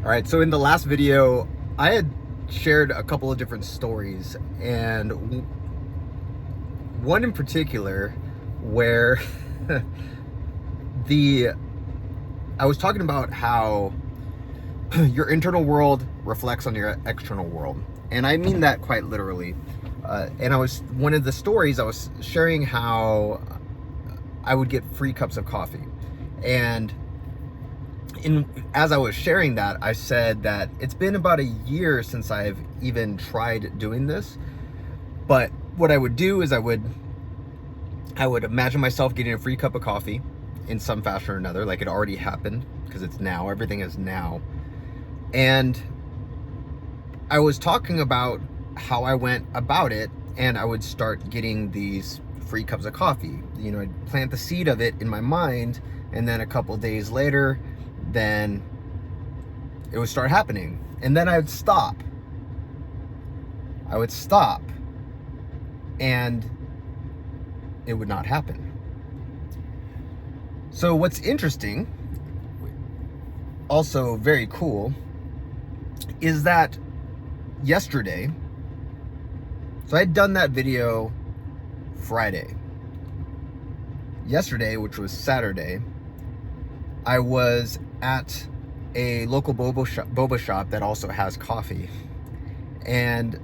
All right, so in the last video, I had shared a couple of different stories, and one in particular where the I was talking about how your internal world reflects on your external world, and I mean that quite literally. And one of the stories I was sharing how I would get free cups of coffee, and as I was sharing that, I said that it's been about a year since I've even tried doing this. But what I would do is I would imagine myself getting a free cup of coffee in some fashion or another, like it already happened, because it's now, everything is now. And I was talking about how I went about it, and I would start getting these free cups of coffee. You know, I'd plant the seed of it in my mind, and then a couple of days later, then it would start happening. And then I would stop, and it would not happen. So what's interesting, also very cool, is that yesterday, so I'd done that video Friday. Yesterday, which was Saturday, I was at a local boba shop that also has coffee, and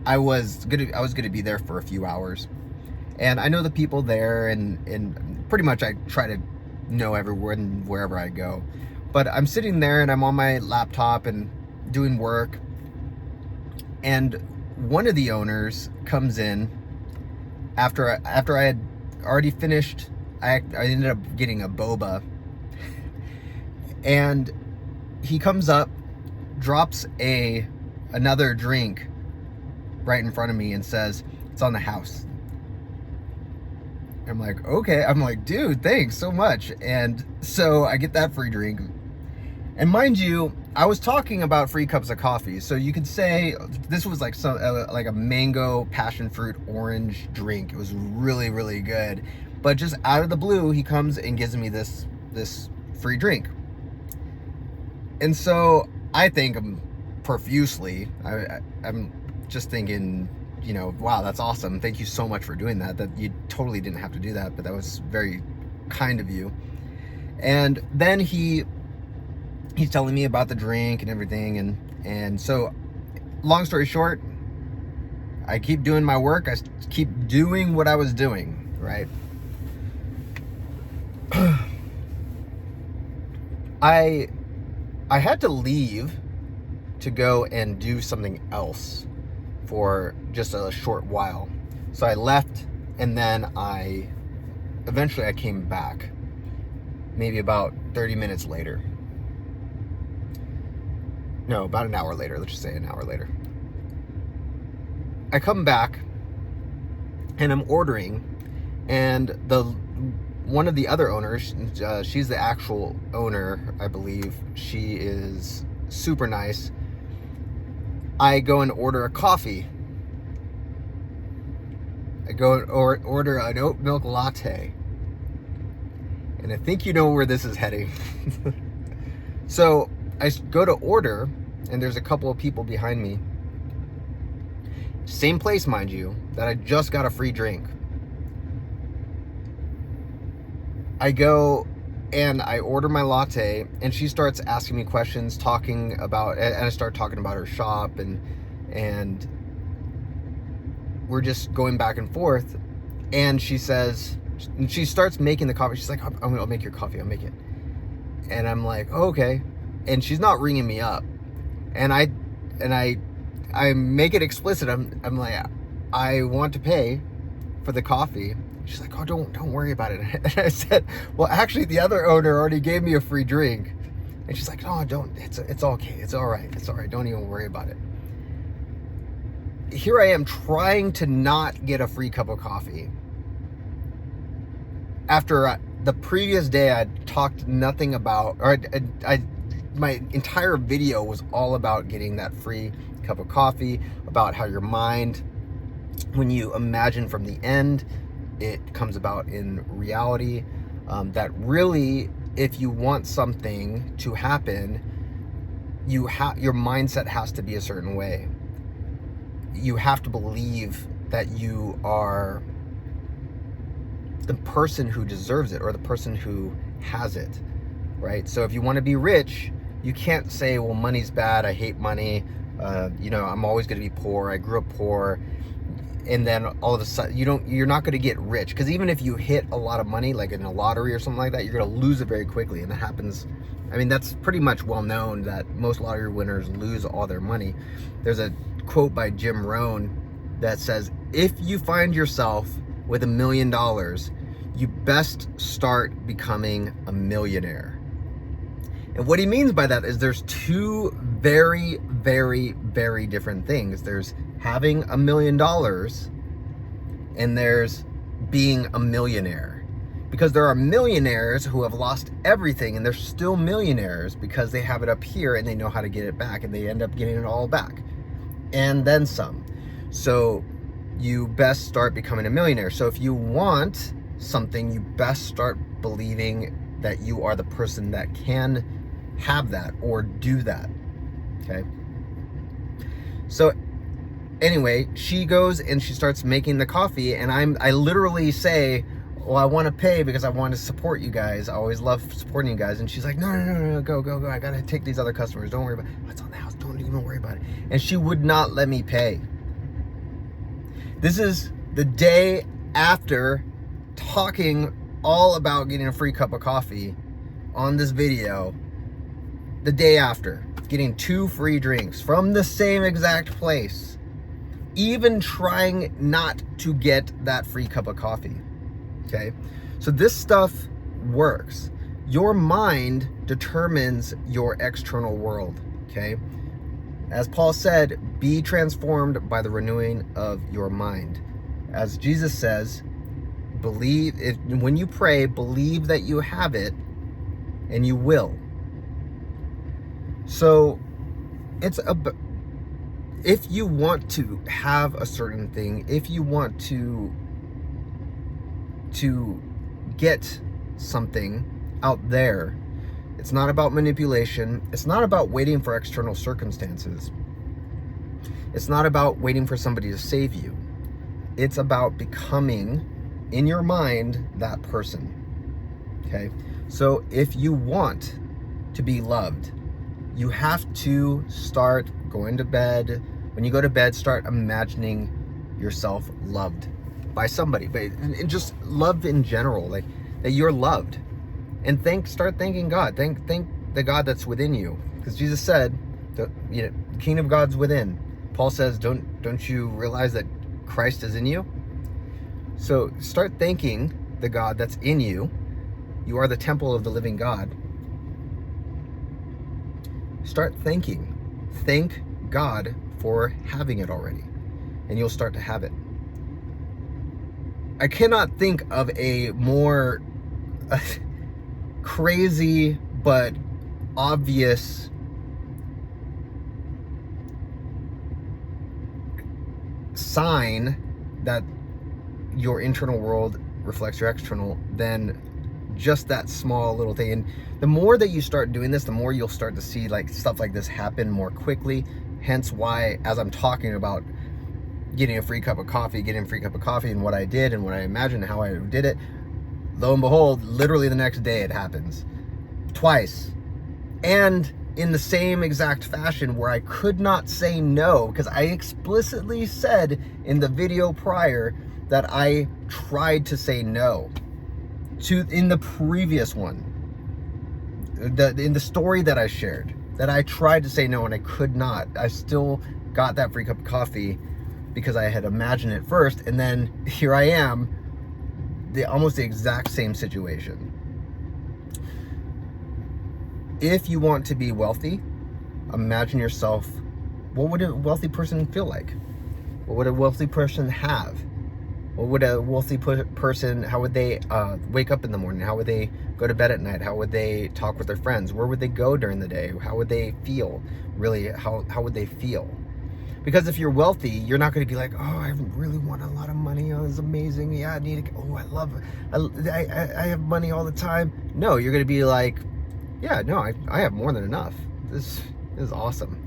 I was gonna be there for a few hours, and I know the people there, and pretty much I try to know everyone wherever I go. But I'm sitting there and I'm on my laptop and doing work, and one of the owners comes in after I had already finished. I ended up getting a boba, and he comes up, drops another drink right in front of me and says, "It's on the house." I'm like, okay. I'm like, dude, thanks so much. And so I get that free drink. And mind you, I was talking about free cups of coffee, so you could say this was like like a mango passion fruit orange drink. It was really, really good. But just out of the blue, he comes and gives me this free drink. And so I thank him profusely. I'm just thinking, you know, wow, that's awesome. Thank you so much for doing that. That you totally didn't have to do that, but that was very kind of you. And then he's telling me about the drink and everything, and so long story short, I keep doing my work. I keep doing what I was doing, right? I had to leave to go and do something else for just a short while. So I left, and then eventually I came back, maybe about 30 minutes later. No, about an hour later. Let's just say an hour later. I come back and I'm ordering, and one of the other owners, she's the actual owner, I believe. She is super nice. I go and order a coffee. I go and order an oat milk latte. And I think you know where this is heading. So I go to order, and there's a couple of people behind me. Same place, mind you, that I just got a free drink. I go and I order my latte, and she starts asking me questions, and I start talking about her shop, and we're just going back and forth. And she starts making the coffee. She's like, I'll make your coffee. I'll make it. And I'm like, oh, okay. And she's not ringing me up. And I make it explicit. I'm like, I want to pay for the coffee. She's like, oh, don't worry about it. And I said, well, actually, the other owner already gave me a free drink. And she's like, oh, don't. It's okay. It's all right. It's all right. Don't even worry about it. Here I am trying to not get a free cup of coffee. After the previous day, I talked nothing about, or my entire video was all about getting that free cup of coffee, about how your mind, when you imagine from the end, it comes about in reality. That really, if you want something to happen, your mindset has to be a certain way. You have to believe that you are the person who deserves it, or the person who has it, right? So if you want to be rich, you can't say, well, money's bad, I hate money, I'm always going to be poor, I grew up poor, and then all of a sudden you're not going to get rich. Because even if you hit a lot of money, like in a lottery or something like that, you're going to lose it very quickly. And that happens, that's pretty much well known that most lottery winners lose all their money. There's a quote by Jim Rohn that says, if you find yourself with $1 million, you best start becoming a millionaire. And what he means by that is there's two very, very, very different things. There's having $1 million and there's being a millionaire. Because there are millionaires who have lost everything and they're still millionaires because they have it up here and they know how to get it back, and they end up getting it all back and then some. So you best start becoming a millionaire. So if you want something, you best start believing that you are the person that can have that or do that. Okay. So anyway, she goes and she starts making the coffee, and I literally say, well, I want to pay because I want to support you guys. I always love supporting you guys. And she's like, no, go. I got to take these other customers. Don't worry about it. What's on the house? Don't even worry about it. And she would not let me pay. This is the day after talking all about getting a free cup of coffee on this video. The day after getting 2 free drinks from the same exact place, even trying not to get that free cup of coffee. Okay, so this stuff works. Your mind determines your external world. Okay, as Paul said, be transformed by the renewing of your mind. As Jesus says, when you pray, believe that you have it, and you will. So if you want to have a certain thing, if you want to get something out there, it's not about manipulation. It's not about waiting for external circumstances. It's not about waiting for somebody to save you. It's about becoming, in your mind, that person. Okay? So if you want to be loved, you have to start going to bed. When you go to bed, start imagining yourself loved by somebody, but and just love in general, like that you're loved. And start thanking God. Thank the God that's within you, because Jesus said, the kingdom of God's within. Paul says, don't you realize that Christ is in you? So start thanking the God that's in you. You are the temple of the living God. Start thanking. Thank God for having it already, and you'll start to have it. I cannot think of a more crazy but obvious sign that your internal world reflects your external than just that small little thing. And the more that you start doing this, the more you'll start to see like stuff like this happen more quickly. Hence why, as I'm talking about getting a free cup of coffee, and what I did and what I imagined, how I did it, lo and behold, literally the next day it happens. Twice. And in the same exact fashion where I could not say no, because I explicitly said in the video prior that I tried to say no in the previous one, in the story that I shared, that I tried to say no and I could not. I still got that free cup of coffee because I had imagined it first, and then here I am, almost the exact same situation. If you want to be wealthy, imagine yourself, what would a wealthy person feel like? What would a wealthy person have? What would a wealthy person, how would they wake up in the morning? How would they go to bed at night? How would they talk with their friends? Where would they go during the day? How would they feel? Really, how would they feel? Because if you're wealthy, you're not going to be like, oh, I really want a lot of money. Oh, it's amazing. Yeah, I need it. Oh, I love it. I have money all the time. No, you're going to be like, yeah, no, I have more than enough. This is awesome.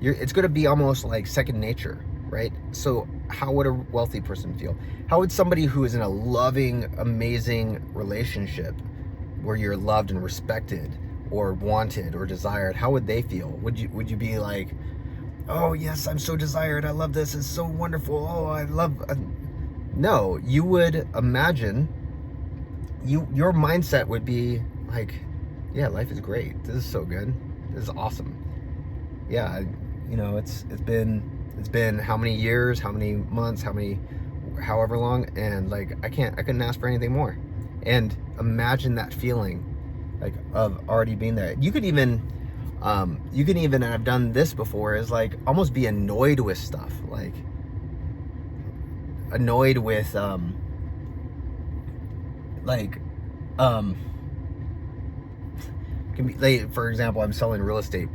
It's going to be almost like second nature, right? So how would a wealthy person feel? How would somebody who is in a loving, amazing relationship where you're loved and respected or wanted or desired, how would they feel? Would you be like, oh yes, I'm so desired, I love this, it's so wonderful, oh I love... No, you would imagine, your mindset would be like, yeah, life is great, this is so good, this is awesome. Yeah, you know, it's been how many years, how many months, however long, and like I couldn't ask for anything more. And imagine that feeling, like, of already being there. You could even and I've done this before, is like almost be annoyed with stuff, like annoyed with can be, like, for example, I'm selling real estate,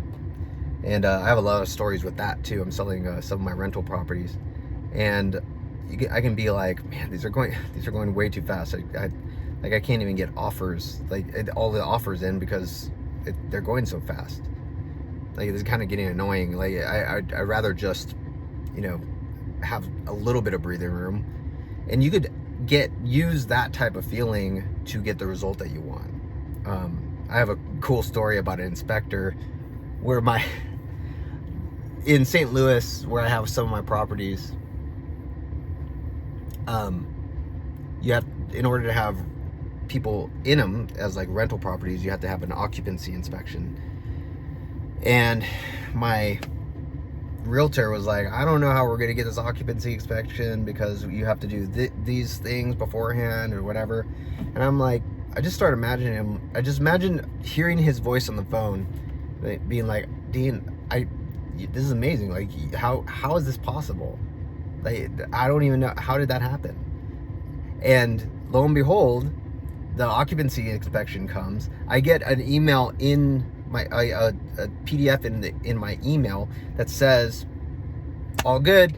and I have a lot of stories with that too. I'm selling some of my rental properties, and I can be like, man, these are going way too fast. I can't even get offers, all the offers in, because they're going so fast. Like, it's kind of getting annoying. Like, I'd rather just, you know, have a little bit of breathing room, and you could use that type of feeling to get the result that you want. I have a cool story about an inspector where in St. Louis, where I have some of my properties, you have, in order to have people in them as like rental properties, you have to have an occupancy inspection. And my realtor was like, I don't know how we're going to get this occupancy inspection, because you have to do these things beforehand or whatever. And I'm like, I just started imagining him. I just imagine hearing his voice on the phone, being like, Dean, this is amazing. Like, how is this possible? Like, I don't even know, how did that happen? And lo and behold, the occupancy inspection comes. I get an email in my a PDF in my email that says all good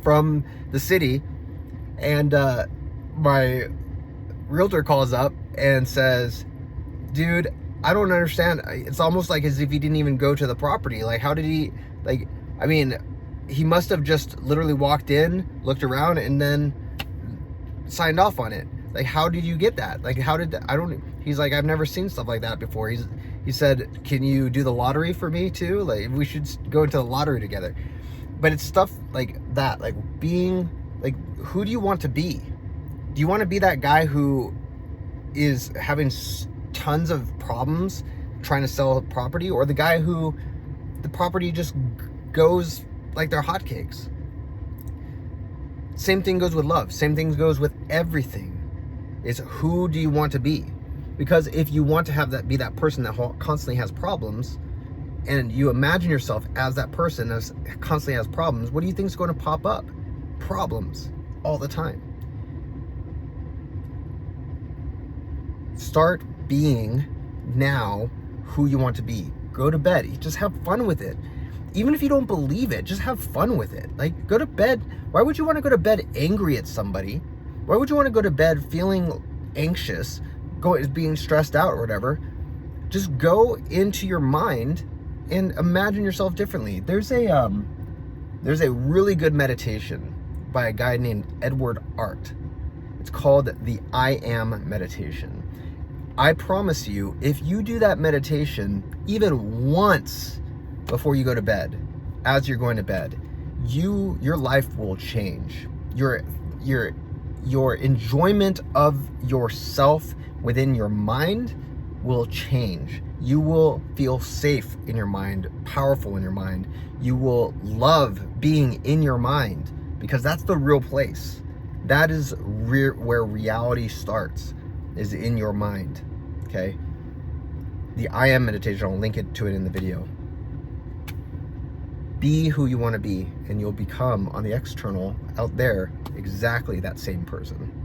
from the city, and my realtor calls up and says, dude, I don't understand. It's almost like as if he didn't even go to the property. Like, how did he, like, I mean, he must have just literally walked in, looked around, and then signed off on it. Like, how did you get that? Like, how did he's like, I've never seen stuff like that before. He said, can you do the lottery for me too? Like, we should go into the lottery together. But it's stuff like that, like being, like, who do you want to be? Do you want to be that guy who is having tons of problems trying to sell a property, or the guy who the property just goes like they're hotcakes? Same thing goes with love. Same thing goes with everything. Is who do you want to be? Because if you want to have that, be that person that constantly has problems, and you imagine yourself as that person that constantly has problems, what do you think is going to pop up? Problems all the time. Start being now who you want to be. Go to bed. Just have fun with it. Even if you don't believe it, just have fun with it. Like, go to bed. Why would you want to go to bed angry at somebody? Why would you want to go to bed feeling anxious, being stressed out or whatever? Just go into your mind and imagine yourself differently. There's a really good meditation by a guy named Edward Art. It's called the I Am meditation. I promise you, if you do that meditation even once before you go to bed, as you're going to bed, your life will change. Your enjoyment of yourself within your mind will change. You will feel safe in your mind, powerful in your mind. You will love being in your mind, because that's the real place. That is where reality starts, is in your mind. Okay? The I Am meditation, I'll link to it in the video. Be who you want to be, and you'll become, on the external, out there, exactly that same person.